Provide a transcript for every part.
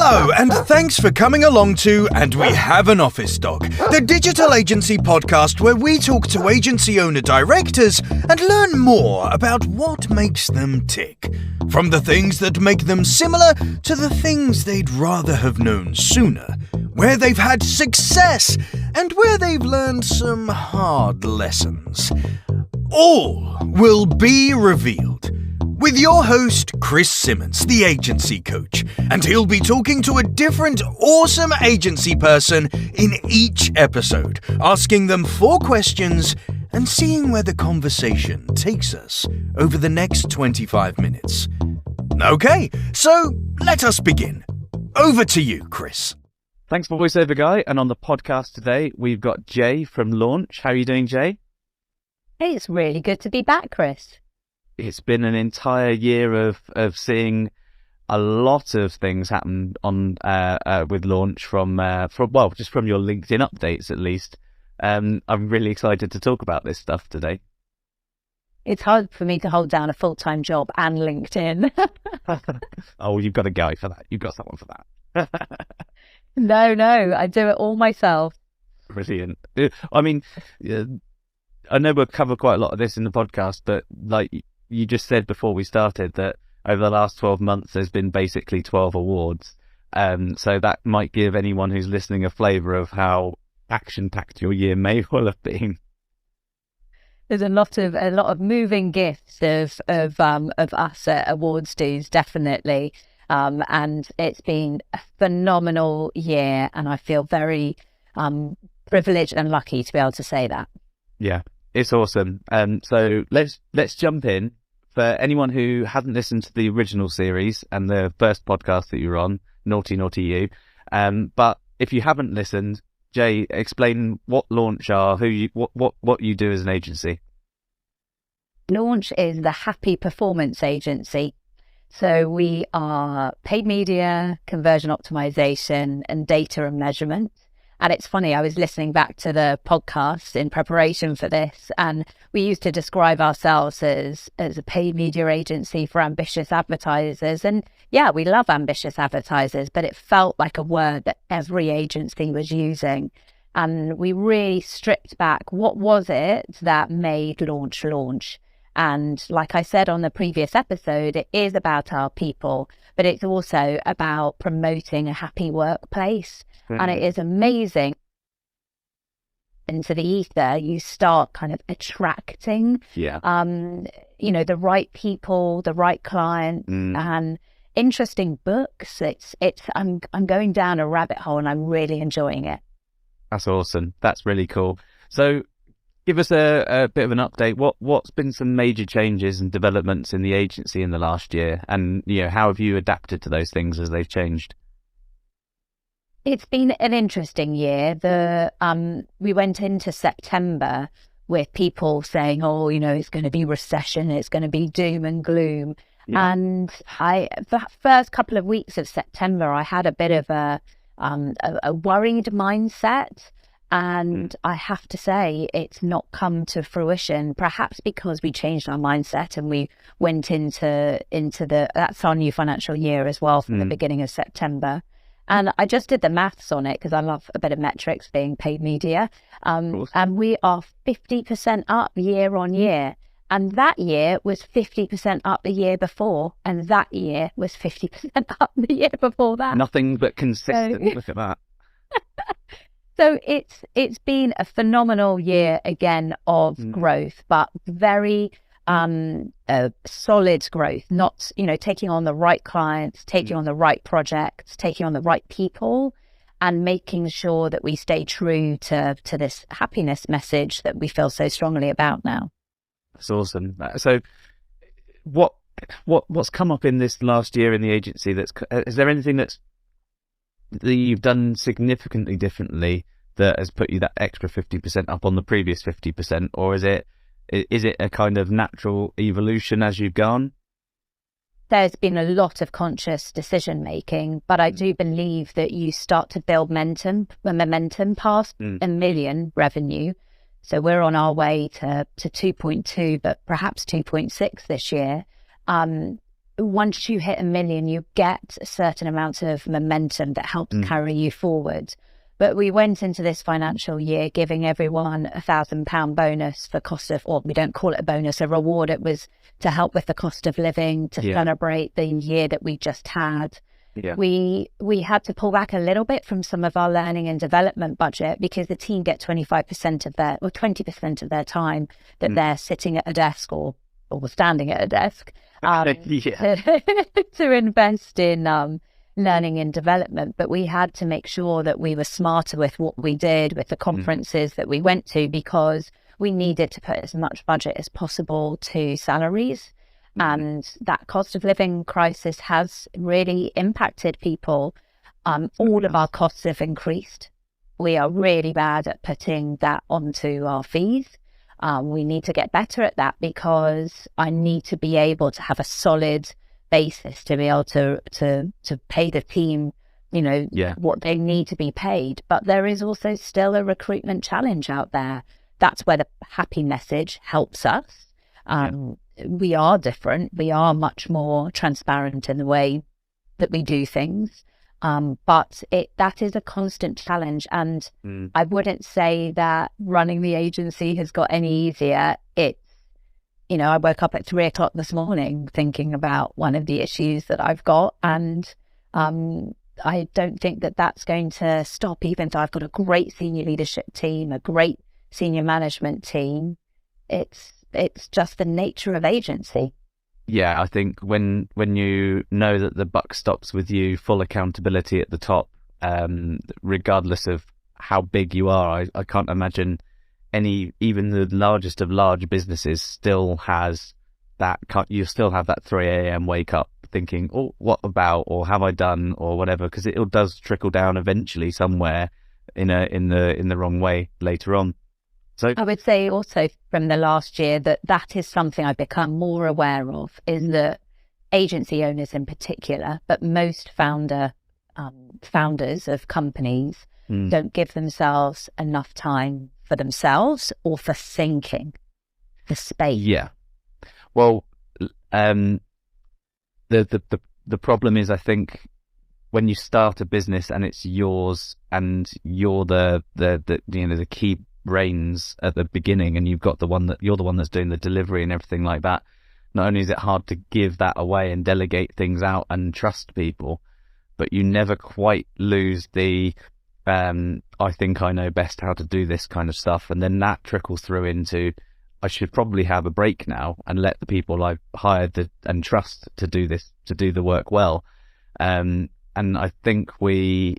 Hello, and thanks for coming along to And We Have an Office Dog, the digital agency podcast where we talk to agency owner-directors and learn more about what makes them tick. From the things that make them similar to the things they'd rather have known sooner, where they've had success and where they've learned some hard lessons. All will be revealed with your host, Chris Simmons, the agency coach, and he'll be talking to a different awesome agency person in each episode, asking them 4 questions and seeing where the conversation takes us over the next 25 minutes. Okay, so let us begin. Over to you, Chris. Thanks for voiceover guy, and on the podcast today we've got Jaye from Launch. How are you doing, Jaye? Hey, it's really good to be back, Chris. It's been an entire year of seeing a lot of things happen on with Launch from just from your LinkedIn updates at least. I'm really excited to talk about this stuff today. It's hard for me to hold down a full-time job and LinkedIn. Oh, you've got a guy for that. You've got someone for that. No, I do it all myself. Brilliant. I mean, I know we'll cover quite a lot of this in the podcast, but like you just said before we started that over the last 12 months there's been basically 12 awards. So that might give anyone who's listening a flavour of how action-packed your year may well have been. There's a lot of moving gifts of us at awards dues, definitely. And it's been a phenomenal year, and I feel very privileged and lucky to be able to say that. Yeah, it's awesome. So let's jump in. For anyone who hasn't listened to the original series and the first podcast that you were on, Naughty Naughty You, but if you haven't listened, Jaye, explain what Launch are, what you do as an agency. Launch is the happy performance agency. So we are paid media, conversion optimization, and data and measurement. And it's funny, I was listening back to the podcast in preparation for this, and we used to describe ourselves as a paid media agency for ambitious advertisers. And yeah, we love ambitious advertisers, but it felt like a word that every agency was using. And we really stripped back, what was it that made Launch? And like I said on the previous episode, it is about our people, but it's also about promoting a happy workplace. Mm-hmm. And it is amazing. Into the ether, you start kind of attracting, the right people, the right clients, and interesting books. I'm going down a rabbit hole, and I'm really enjoying it. That's awesome. That's really cool. So, give us a bit of an update. What's been some major changes and developments in the agency in the last year, and how have you adapted to those things as they've changed? It's been an interesting year. We went into September with people saying, "Oh, it's going to be recession. It's going to be doom and gloom." Yeah. And the first couple of weeks of September, I had a bit of a worried mindset. And I have to say, it's not come to fruition, perhaps because we changed our mindset and we went into that's our new financial year as well from the beginning of September. And I just did the maths on it because I love a bit of metrics being paid media. And we are 50% up year on year. And that year was 50% up the year before. And that year was 50% up the year before that. Nothing but consistent. Look at that. So it's been a phenomenal year again of growth, but very solid growth, not, taking on the right clients, taking on the right projects, taking on the right people, and making sure that we stay true to this happiness message that we feel so strongly about now. That's awesome. So what's come up in this last year in the agency is there anything that you've done significantly differently that has put you that extra 50% up on the previous 50%, or is it a kind of natural evolution as you've gone? There's been a lot of conscious decision making, but I do believe that you start to build momentum past $1 million revenue. So we're on our way to 2.2, but perhaps 2.6 this year. once you hit 1 million, you get a certain amount of momentum that helps carry you forward. But we went into this financial year giving everyone £1,000 bonus for cost of, or we don't call it a bonus, a reward. It was to help with the cost of living, to celebrate the year that we just had. Yeah. We had to pull back a little bit from some of our learning and development budget because the team get 25% of their, or 20% of their time that they're sitting at a desk or standing at a desk to invest in learning and development. But we had to make sure that we were smarter with what we did, with the conferences that we went to, because we needed to put as much budget as possible to salaries. And that cost of living crisis has really impacted people. All of our costs have increased. We are really bad at putting that onto our fees. We need to get better at that, because I need to be able to have a solid basis to be able to pay the team, what they need to be paid. But there is also still a recruitment challenge out there. That's where the happy message helps us. We are different. We are much more transparent in the way that we do things. But that is a constant challenge. And I wouldn't say that running the agency has got any easier. I woke up at 3:00 this morning thinking about one of the issues that I've got. And I don't think that that's going to stop, even though I've got a great senior leadership team, a great senior management team. It's just the nature of agency. Yeah, I think when you know that the buck stops with you, full accountability at the top, regardless of how big you are, I can't imagine even the largest of large businesses still has that. You still have that 3 a.m. wake up thinking, oh, what about, or have I done, or whatever, because it does trickle down eventually somewhere in the wrong way later on. So I would say also from the last year that is something I've become more aware of, is that agency owners in particular, but most founders of companies don't give themselves enough time for themselves or for thinking, the space. Yeah. Well, the problem is, I think, when you start a business and it's yours and you're the key reins at the beginning, and you're the one that's doing the delivery and everything like that, not only is it hard to give that away and delegate things out and trust people, but you never quite lose the I think I know best how to do this kind of stuff. And then that trickles through into, I should probably have a break now and let the people I've hired and trust to do the work well. And I think we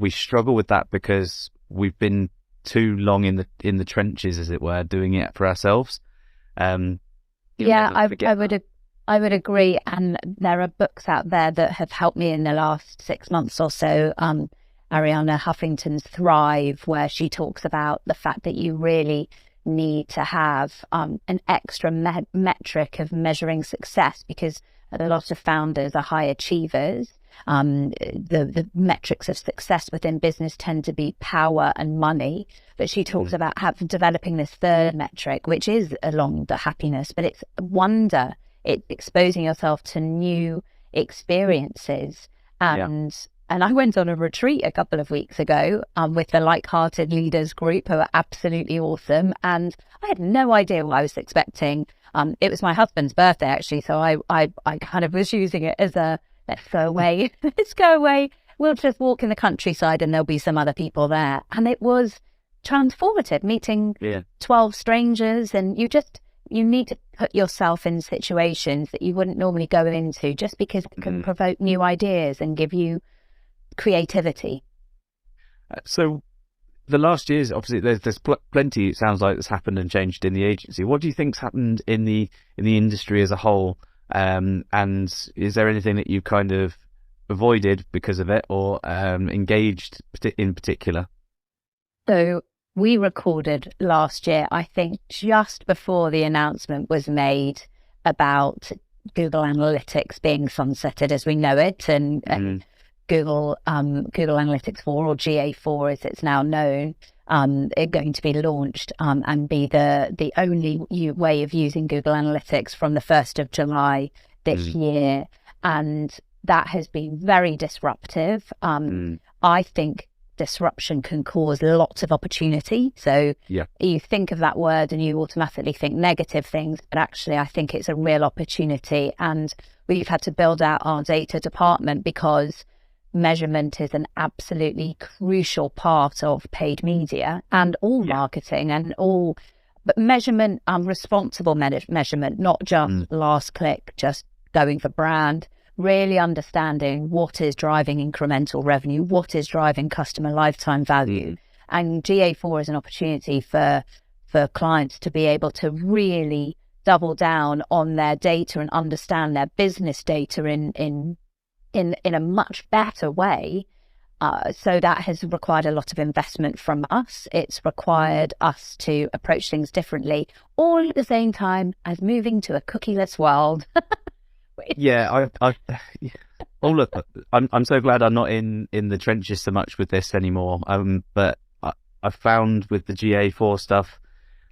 struggle with that because we've been too long in the trenches, as it were, doing it for ourselves. I would agree. And there are books out there that have helped me in the last 6 months or so. Arianna Huffington's Thrive, where she talks about the fact that you really need to have an extra metric of measuring success, because a lot of founders are high achievers. The metrics of success within business tend to be power and money, but she talks about developing this third metric, which is along the happiness, but it's wonder. It's exposing yourself to new experiences. And I went on a retreat a couple of weeks ago with the Like-Hearted Leaders group, who are absolutely awesome. And I had no idea what I was expecting. It was my husband's birthday, actually. So I kind of was using it as a, let's go away. Let's go away. We'll just walk in the countryside and there'll be some other people there. And it was transformative, meeting 12 strangers. And you need to put yourself in situations that you wouldn't normally go into, just because it can provoke new ideas and give you creativity. So the last years, obviously, there's plenty, it sounds like, that's happened and changed in the agency. What do you think's happened in the industry as a whole? And is there anything that you kind of avoided because of it, or engaged in particular? So we recorded last year, I think, just before the announcement was made about Google Analytics being sunsetted as we know it, and Google Analytics 4, or GA4 as it's now known. going to be launched and be the only way of using Google Analytics from the 1st of July this year. And that has been very disruptive. I think disruption can cause lots of opportunity. So you think of that word and you automatically think negative things, but actually I think it's a real opportunity. And we've had to build out our data department because measurement is an absolutely crucial part of paid media and all marketing and all, but measurement, responsible measurement, not just last click, just going for brand, really understanding what is driving incremental revenue, what is driving customer lifetime value. And GA4 is an opportunity for clients to be able to really double down on their data and understand their business data in a much better way. So that has required a lot of investment from us. It's required us to approach things differently, all at the same time as moving to a cookieless world. Look, I'm so glad I'm not in the trenches so much with this anymore. But I found with the GA4 stuff,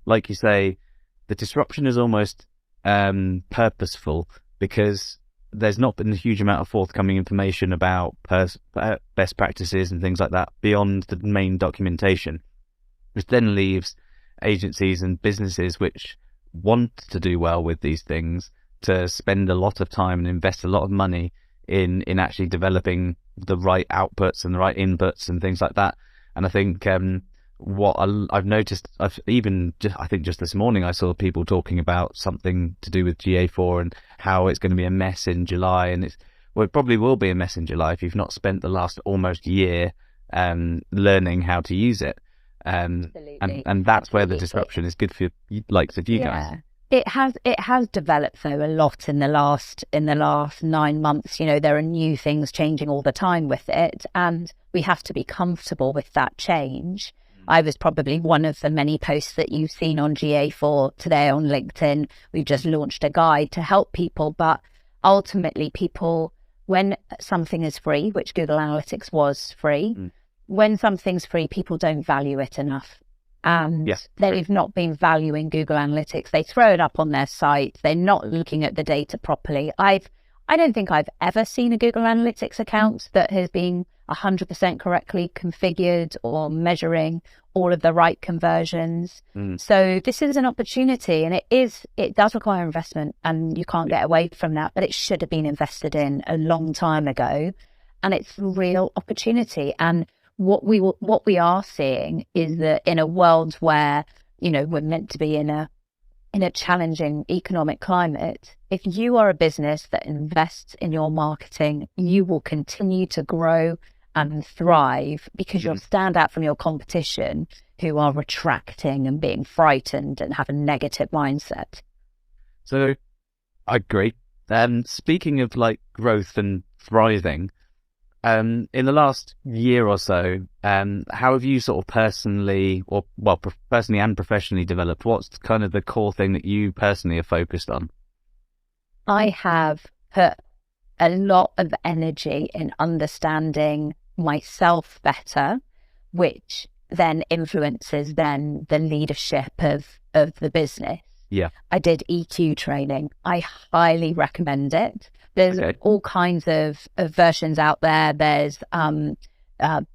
like you say, the disruption is almost purposeful, because there's not been a huge amount of forthcoming information about best practices and things like that beyond the main documentation, which then leaves agencies and businesses which want to do well with these things to spend a lot of time and invest a lot of money in actually developing the right outputs and the right inputs and things like that. And I think what I've noticed, I think just this morning I saw people talking about something to do with GA4 and how it's going to be a mess in July. And it probably will be a mess in July if you've not spent the last almost year learning how to use it. And that's where the disruption is good for likes of you guys. It has developed though a lot in the last 9 months. There are new things changing all the time with it, and we have to be comfortable with that change. I was probably one of the many posts that you've seen on GA4 today on LinkedIn. We've just launched a guide to help people, but ultimately people, when something is free, which Google Analytics was free, when something's free, people don't value it enough. And they've not been valuing Google Analytics. They throw it up on their site. They're not looking at the data properly. I don't think I've ever seen a Google Analytics account that has been 100% correctly configured or measuring all of the right conversions. So this is an opportunity, and it does require investment, and you can't get away from that, but it should have been invested in a long time ago, and it's a real opportunity. And what we are seeing is that in a world where, we're meant to be in a challenging economic climate, if you are a business that invests in your marketing, you will continue to grow and thrive because you'll stand out from your competition who are retracting and being frightened and have a negative mindset. So I agree. Speaking of growth and thriving, in the last year or so, how have you sort of personally and professionally developed? What's kind of the core thing that you personally are focused on? I have put a lot of energy in understanding myself better, which then influences the leadership of the business. I did EQ training. I highly recommend it. There's all kinds of versions out there. There's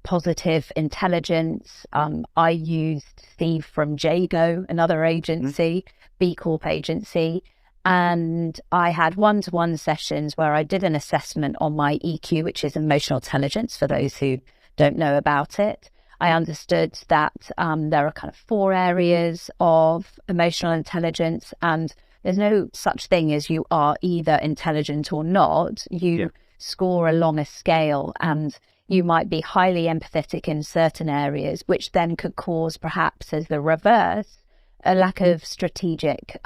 positive intelligence. I used Steve from Jaye, another agency, B Corp agency, and I had one-to-one sessions where I did an assessment on my EQ, which is emotional intelligence, for those who don't know about it. I understood that there are kind of 4 areas of emotional intelligence, and there's no such thing as you are either intelligent or not. You score along a scale, and you might be highly empathetic in certain areas, which then could cause, perhaps as the reverse, a lack of strategic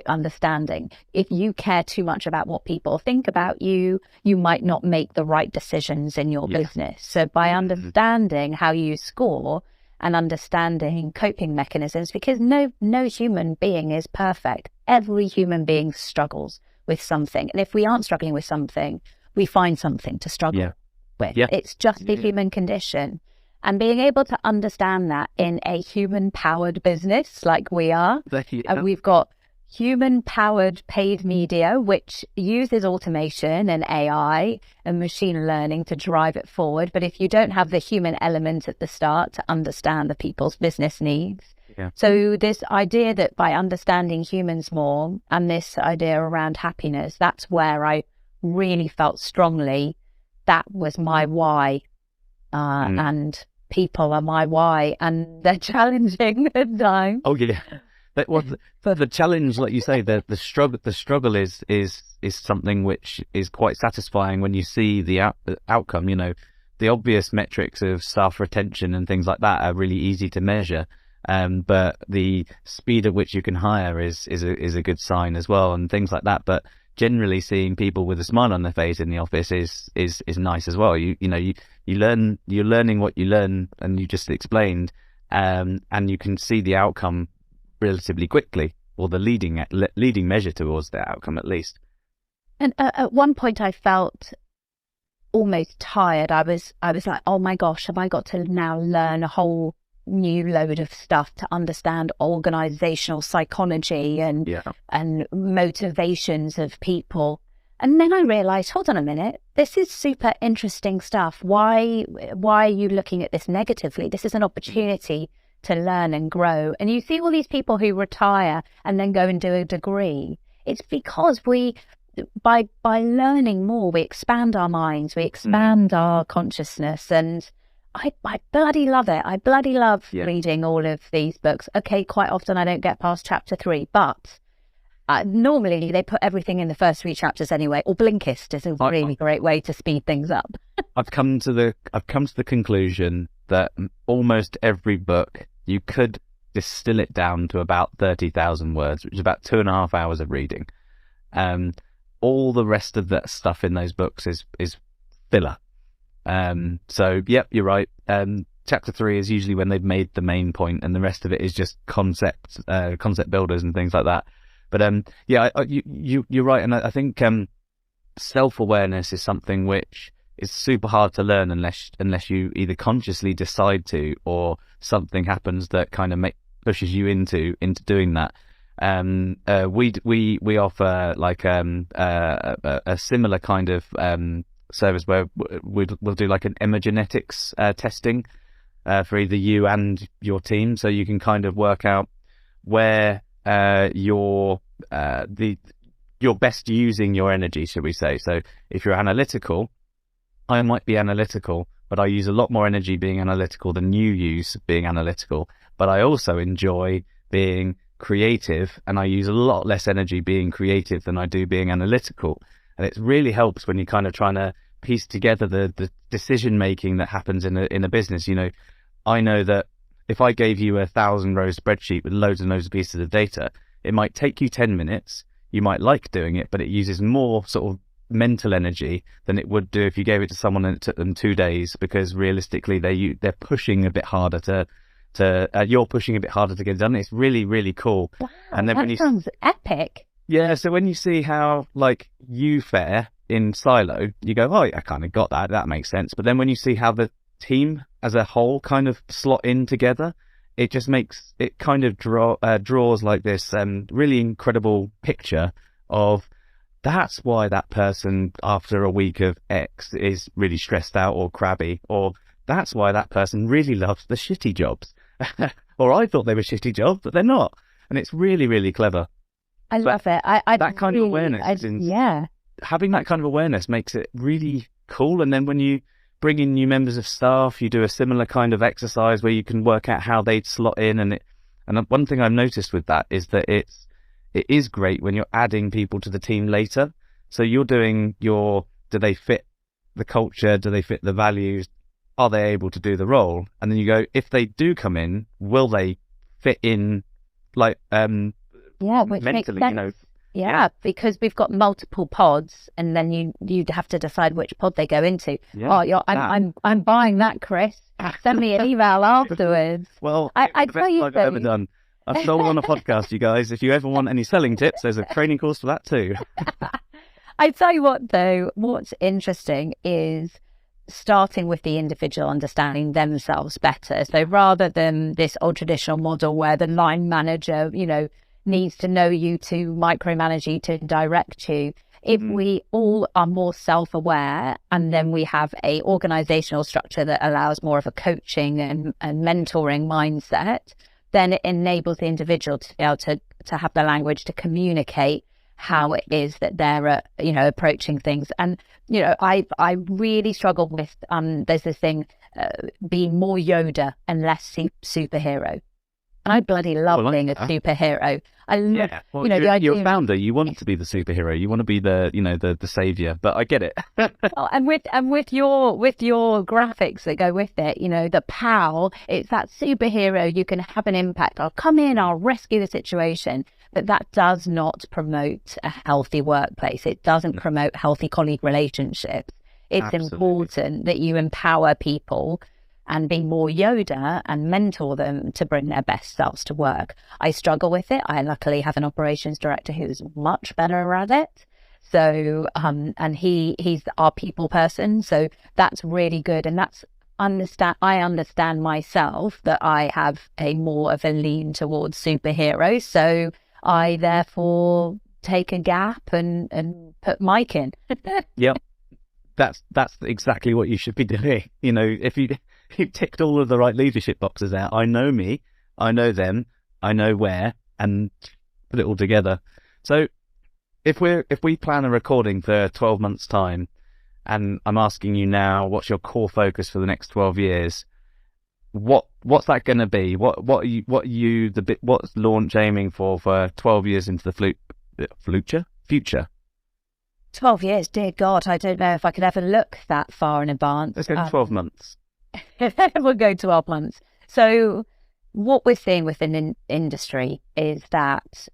understanding. If you care too much about what people think about you, you might not make the right decisions in your business. So by understanding how you score and understanding coping mechanisms, because no human being is perfect. Every human being struggles with something. And if we aren't struggling with something, we find something to struggle. with. Yeah. It's just the human condition. And being able to understand that in a human-powered business like we are, and we've got human-powered paid media, which uses automation and AI and machine learning to drive it forward. But if you don't have the human element at the start to understand the people's business needs, so this idea that by understanding humans more and this idea around happiness, that's where I really felt strongly that was my why. And people are my why, and they're challenging at times. Oh yeah, that was the challenge, like you say. The struggle is something which is quite satisfying when you see the outcome. You know, the obvious metrics of staff retention and things like that are really easy to measure. But the speed at which you can hire is a good sign as well, and things like that. But generally, seeing people with a smile on their face in the office is nice as well. You're learning what you learn, and you just explained, and you can see the outcome relatively quickly, or the leading measure towards the outcome at least. And at one point, I felt almost tired. I was like, oh my gosh, have I got to now learn a whole new load of stuff to understand organizational psychology and motivations of people? And then I realized, hold on a minute, this is super interesting stuff. Why are you looking at this negatively? This is an opportunity to learn and grow. And you see all these people who retire and then go and do a degree. It's because by learning more, we expand our minds, we expand our consciousness, and I bloody love it. I bloody love reading all of these books. Okay, quite often I don't get past chapter 3, but normally they put everything in the first 3 chapters anyway. Or Blinkist is a really great way to speed things up. I've come to the conclusion that almost every book, you could distill it down to about 30,000 words, which is about 2.5 hours of reading. All the rest of that stuff in those books is filler. So yep, you're right. Chapter 3 is usually when they've made the main point, and the rest of it is just concept builders and things like that. But you're right, and I think self-awareness is something which is super hard to learn unless you either consciously decide to, or something happens that kind of pushes you into doing that. We offer like a similar kind of service where we'll do like an emergenetics testing for either you and your team, so you can kind of work out where you're best using your energy, should we say. So if you're analytical, I might be analytical, but I use a lot more energy being analytical than you use being analytical. But I also enjoy being creative, and I use a lot less energy being creative than I do being analytical. And it really helps when you're kind of trying to piece together the decision making that happens in a business. You know, I know that if I gave you a 1,000-row spreadsheet with loads and loads of pieces of data, it might take you 10 minutes. You might like doing it, but it uses more sort of mental energy than it would do if you gave it to someone and it took them 2 days, because realistically they're pushing a bit harder you're pushing a bit harder to get it done. It's really, really cool. Wow, and then that sounds epic. Yeah, so when you see how like you fare in silo, you go, oh, I kind of got that. That makes sense. But then when you see how the team as a whole kind of slot in together, it just makes it kind of draws like this really incredible picture of that's why that person after a week of X is really stressed out or crabby, or that's why that person really loves the shitty jobs. Or I thought they were shitty jobs, but they're not. And it's really, really clever. I love it. That kind of awareness. Having that kind of awareness makes it really cool. And then when you bring in new members of staff, you do a similar kind of exercise where you can work out how they'd slot in. And one thing I've noticed with that is that it is great when you're adding people to the team later. So you're doing do they fit the culture? Do they fit the values? Are they able to do the role? And then you go, if they do come in, will they fit in like which mentally, makes sense. you know? Yeah, because we've got multiple pods, and then you'd have to decide which pod they go into. Yeah, I'm buying that, Chris. Send me an email afterwards. Well, I tell you, I've ever done. I've sold on a podcast, you guys. If you ever want any selling tips, there's a training course for that too. I tell you what, though, what's interesting is starting with the individual understanding themselves better. So rather than this old traditional model where the line manager, needs to know you to micromanage you, to direct you, if we all are more self-aware, and then we have a organizational structure that allows more of a coaching and mentoring mindset, then it enables the individual to be able to have the language to communicate how it is that they're, approaching things. And, I really struggle with, there's this thing, being more Yoda and less superhero. And I bloody love being a superhero. I love, Well, the idea. You're a founder. You want to be the superhero. You want to be the, the savior. But I get it. Well, and with your graphics that go with it, the POW, it's that superhero. You can have an impact. I'll come in. I'll rescue the situation. But that does not promote a healthy workplace. It doesn't promote healthy colleague relationships. It's Absolutely. important that you empower people and be more Yoda and mentor them to bring their best selves to work. I struggle with it. I luckily have an operations director who's much better at it. So, and he's our people person. So that's really good. And I understand myself that I have a more of a lean towards superheroes. So I therefore take a gap and put Mike in. Yep. That's exactly what you should be doing. If you ticked all of the right leadership boxes out, I know me, I know them, I know where, and put it all together. So if we plan a recording for 12 months time, and I'm asking you now, what's your core focus for the next 12 years? What's that going to be? What's Launch aiming for 12 years into the future? 12 years, dear God, I don't know if I could ever look that far in advance. Let's go 12 months. We'll go 12 months. So what we're seeing within industry is that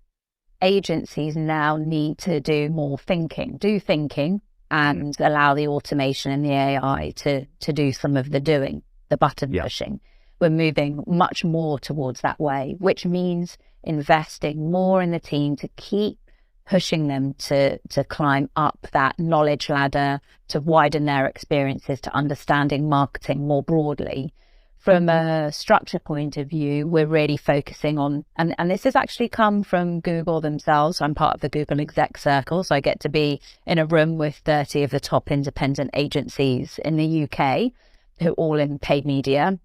agencies now need to do more thinking, and allow the automation and the AI to do some of the doing, the button pushing. We're moving much more towards that way, which means investing more in the team to keep pushing them to climb up that knowledge ladder, to widen their experiences, to understanding marketing more broadly. From a structure point of view, we're really focusing on, and this has actually come from Google themselves. I'm part of the Google Exec Circle, so I get to be in a room with 30 of the top independent agencies in the UK, who are all in paid media.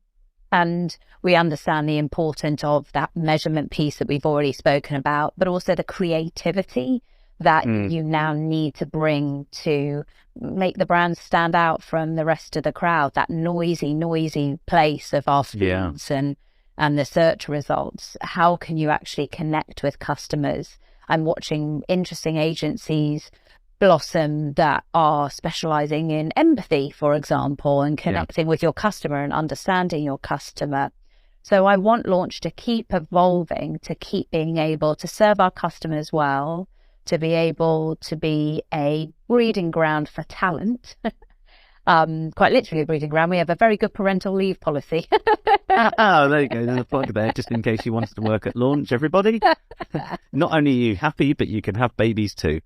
And we understand the importance of that measurement piece that we've already spoken about, but also the creativity that you now need to bring to make the brand stand out from the rest of the crowd, that noisy place of our feeds and the search results. How can you actually connect with customers? I'm watching interesting agencies blossom that are specializing in empathy, for example, and connecting with your customer and understanding your customer. So I want Launch to keep evolving, to keep being able to serve our customers well, to be able to be a breeding ground for talent. Quite literally a breeding ground. We have a very good parental leave policy. Oh, there you go. There's a plug there, just in case you wanted to work at Launch, everybody. Not only are you happy, but you can have babies too.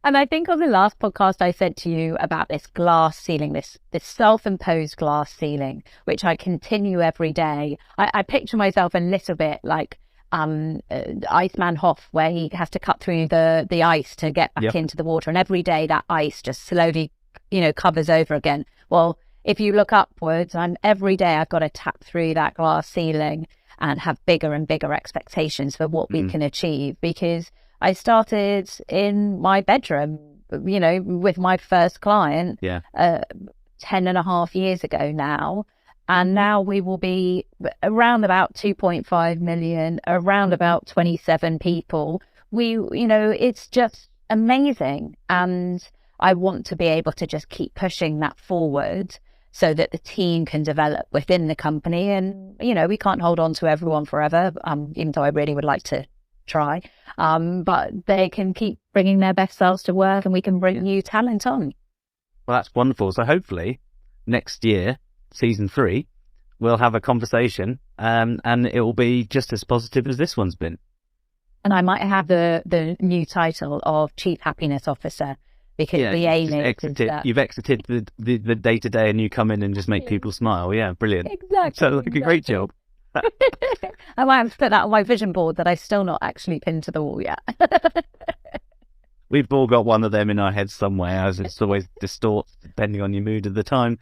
And I think on the last podcast, I said to you about this glass ceiling, this self-imposed glass ceiling, which I continue every day. I picture myself a little bit like Iceman Hoff, where he has to cut through the ice to get back into the water. And every day that ice just slowly, covers over again. Well, if you look upwards, every day I've got to tap through that glass ceiling and have bigger and bigger expectations for what we can achieve, because I started in my bedroom, with my first client 10.5 years ago now. And now we will be around about 2.5 million, around about 27 people. It's just amazing. And I want to be able to just keep pushing that forward so that the team can develop within the company. And, we can't hold on to everyone forever, even though I really would like to try, but they can keep bringing their best selves to work, and we can bring new talent on. Well, that's wonderful. So hopefully next year, season 3, we'll have a conversation, and it will be just as positive as this one's been. And I might have the new title of Chief Happiness Officer, because the aim is that... You've exited the day-to-day and you come in and just make people smile. Yeah, brilliant. Exactly. So like a great job. I might have to put that on my vision board that I still not actually pinned to the wall yet. We've all got one of them in our heads somewhere, as it's always distorts depending on your mood at the time.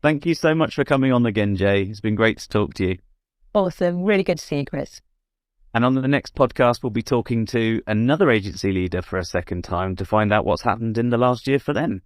Thank you so much for coming on again, Jaye. It's been great to talk to you. Awesome. Really good to see you, Chris. And on the next podcast, we'll be talking to another agency leader for a second time to find out what's happened in the last year for them.